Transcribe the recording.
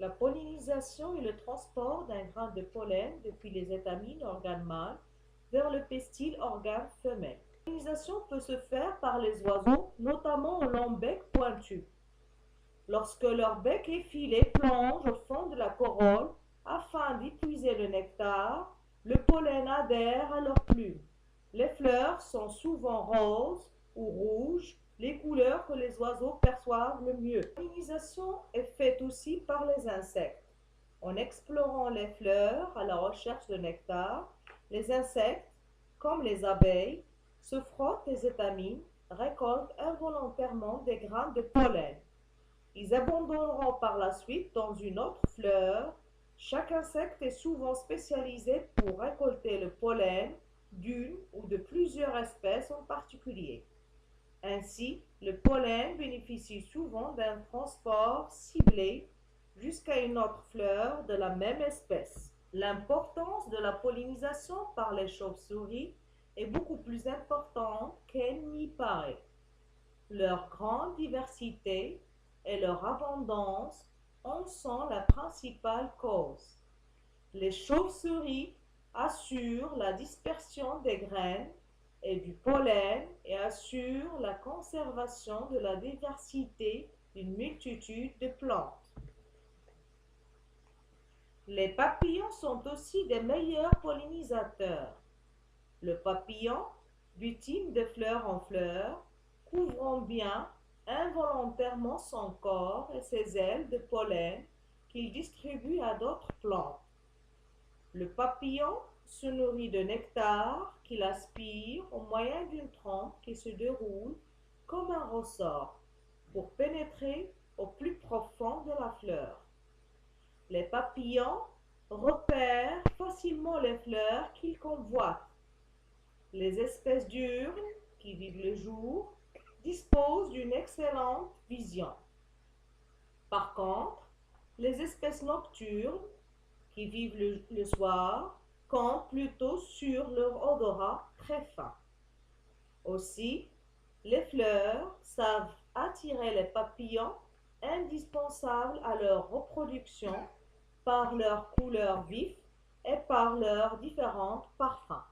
La pollinisation est le transport d'un grain de pollen depuis les étamines organes mâles vers le pistil organe femelle. La pollinisation peut se faire par les oiseaux, notamment au long bec pointu. Lorsque leur bec effilé plonge au fond de la corolle afin d'épuiser le nectar, le pollen adhère à leurs plumes. Les fleurs sont souvent roses ou rouges, les couleurs que les oiseaux perçoivent le mieux. La pollinisation est faite aussi par les insectes. En explorant les fleurs à la recherche de nectar, les insectes, comme les abeilles, se frottent les étamines, récoltent involontairement des grains de pollen. Ils abandonneront par la suite dans une autre fleur. Chaque insecte est souvent spécialisé pour récolter le pollen d'une ou de plusieurs espèces en particulier. Ainsi, le pollen bénéficie souvent d'un transport ciblé jusqu'à une autre fleur de la même espèce. L'importance de la pollinisation par les chauves-souris est beaucoup plus importante qu'elle n'y paraît. Leur grande diversité et leur abondance en sont la principale cause. Les chauves-souris assurent la dispersion des graines et du pollen et assurent la conservation de la diversité d'une multitude de plantes. Les papillons sont aussi des meilleurs pollinisateurs. Le papillon butine de fleur en fleur, couvrant bien involontairement son corps et ses ailes de pollen qu'il distribue à d'autres plantes. Le papillon se nourrit de nectar qu'il aspire au moyen d'une trompe qui se déroule comme un ressort pour pénétrer au plus profond de la fleur. Les papillons repèrent facilement les fleurs qu'ils convoitent. Les espèces diurnes, qui vivent le jour, disposent d'une excellente vision. Par contre, les espèces nocturnes, qui vivent le soir, comptent plutôt sur leur odorat très fin. Aussi, les fleurs savent attirer les papillons, indispensables à leur reproduction par leurs couleurs vives et par leurs différents parfums.